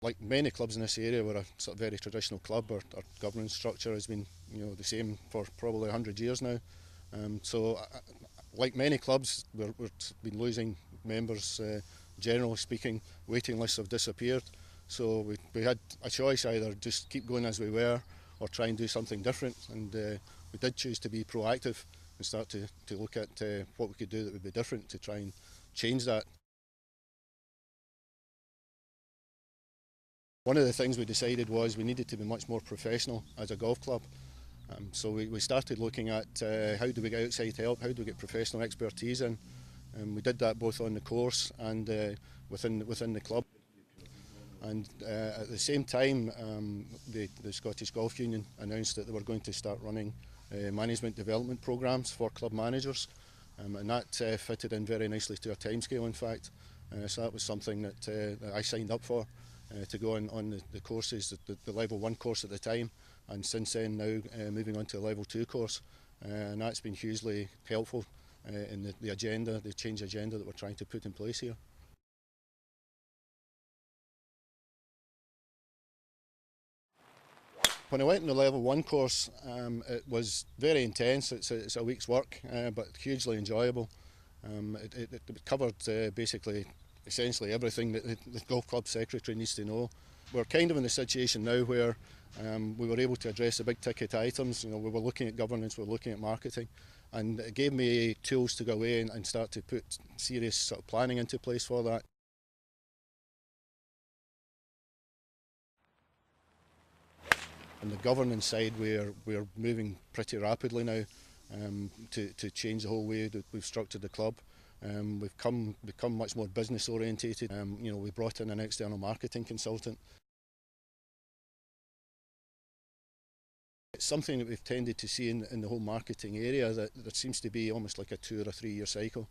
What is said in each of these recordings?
Like many clubs in this area, we're a sort of very traditional club. Our governance structure has been, the same for probably 100 years now. Like many clubs, we've been losing members. Generally speaking, waiting lists have disappeared. So we had a choice: either just keep going as we were, or try and do something different. And we did choose to be proactive and start to look at what we could do that would be different to try and change that. One of the things we decided was we needed to be much more professional as a golf club. So we started looking at how do we get outside help, how do we get professional expertise in. We did that both on the course and within the club. And at the same time, the Scottish Golf Union announced that they were going to start running management development programmes for club managers. And that fitted in very nicely to our timescale, in fact. So that was something that I signed up for, to go on the courses, the level 1 course at the time, and since then now moving on to the level 2 course. And that's been hugely helpful in the agenda, the change agenda that we're trying to put in place here. When I went on the level 1 course, it was very intense. It's a week's work, but hugely enjoyable. It covered basically essentially everything that the golf club secretary needs to know. We're kind of in a situation now where we were able to address the big ticket items. We were looking at governance, we were looking at marketing, and it gave me tools to go away and start to put serious sort of planning into place for that. On the governance side, we're moving pretty rapidly now to change the whole way that we've structured the club. We've become much more business orientated. We brought in an external marketing consultant. It's something that we've tended to see in the whole marketing area, that there seems to be almost like a 2 or 3 year cycle.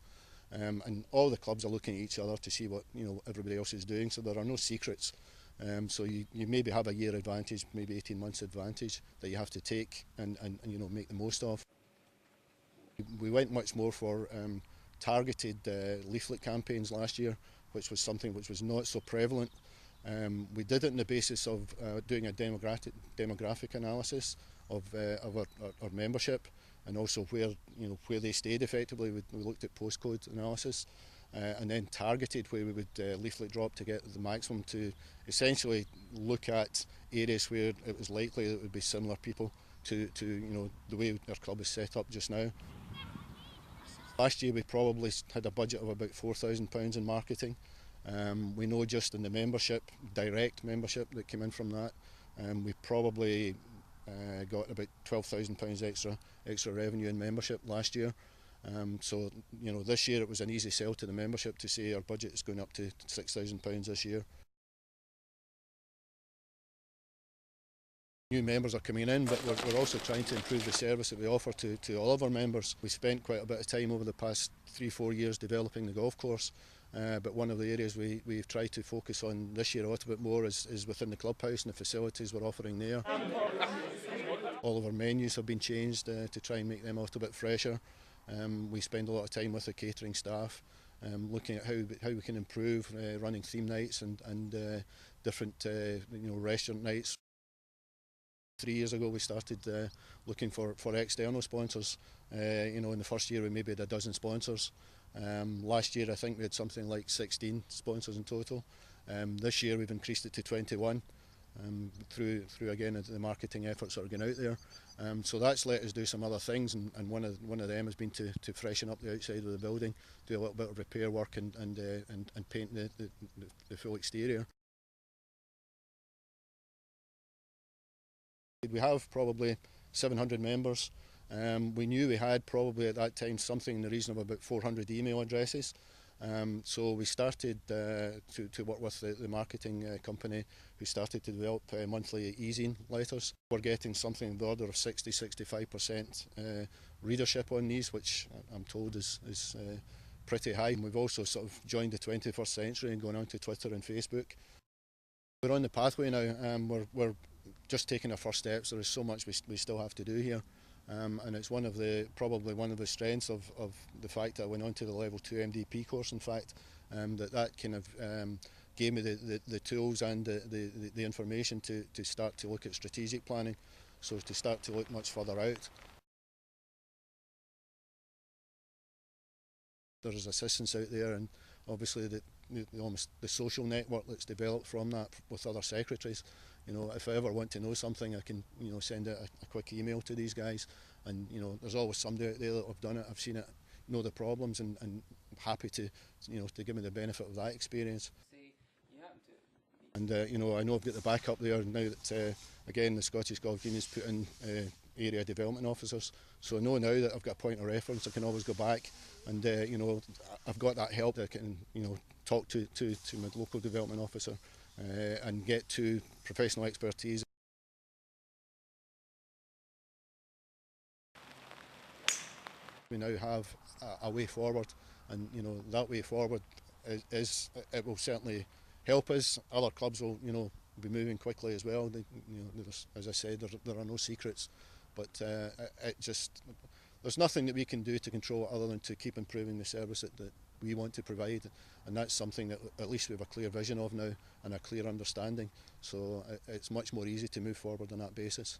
And all the clubs are looking at each other to see what everybody else is doing, so there are no secrets. So you maybe have a year advantage, maybe 18 months advantage that you have to take and make the most of. We went much more for targeted leaflet campaigns last year, which was something which was not so prevalent. We did it on the basis of doing a demographic analysis of our membership, and also where they stayed effectively. We looked at postcode analysis. And then targeted where we would leaflet drop to get the maximum, to essentially look at areas where it was likely that it would be similar people to the way our club is set up just now. Last year we probably had a budget of about £4,000 in marketing. We know just in the membership, direct membership that came in from that, we probably got about £12,000 extra revenue in membership last year. So this year it was an easy sell to the membership to say our budget is going up to £6,000 this year. New members are coming in, but we're also trying to improve the service that we offer to all of our members. We spent quite a bit of time over the past 3-4 years developing the golf course, but one of the areas we've tried to focus on this year a little bit more is within the clubhouse and the facilities we're offering there. All of our menus have been changed to try and make them a little bit fresher. We spend a lot of time with the catering staff, looking at how we can improve running theme nights and different restaurant nights. 3 years ago we started looking for external sponsors. In the first year we maybe had a dozen sponsors. Last year I think we had something like 16 sponsors in total. This year we've increased it to 21. Through again the marketing efforts that are going out there, so that's let us do some other things, and one of them has been to freshen up the outside of the building, do a little bit of repair work and paint the full exterior. We have probably 700 members. We knew we had probably at that time something in the region of about 400 email addresses. So we started to work with the marketing company, who started to develop monthly e-zine letters. We're getting something in the order of 60-65% readership on these, which I'm told is pretty high. We've also sort of joined the 21st century and gone on to Twitter and Facebook. We're on the pathway now. We're just taking our first steps. There is so much we still have to do here. And it's probably one of the strengths of the fact that I went on to the level 2 MDP course, in fact, that kind of gave me the tools and the information to start to look at strategic planning, so to start to look much further out. There's assistance out there, and obviously the social network that's developed from that with other secretaries. You know, if I ever want to know something, I can, you know, send out a quick email to these guys, and you know, there's always somebody out there that have done it. I've seen it, know the problems, and happy to, you know, to give me the benefit of that experience. And you know, I know I've got the backup there now that again the Scottish Golf Union has put in area development officers, so I know now that I've got a point of reference. I can always go back, and you know, I've got that help that I can, you know, talk to my local development officer and get to professional expertise. We now have a way forward, and you know, that way forward is it will certainly help us. Other clubs will, you know, be moving quickly as well. You know, as I said, there are no secrets, but it just, there's nothing that we can do to control it other than to keep improving the service that we want to provide, and that's something that at least we have a clear vision of now and a clear understanding. So it's much more easy to move forward on that basis.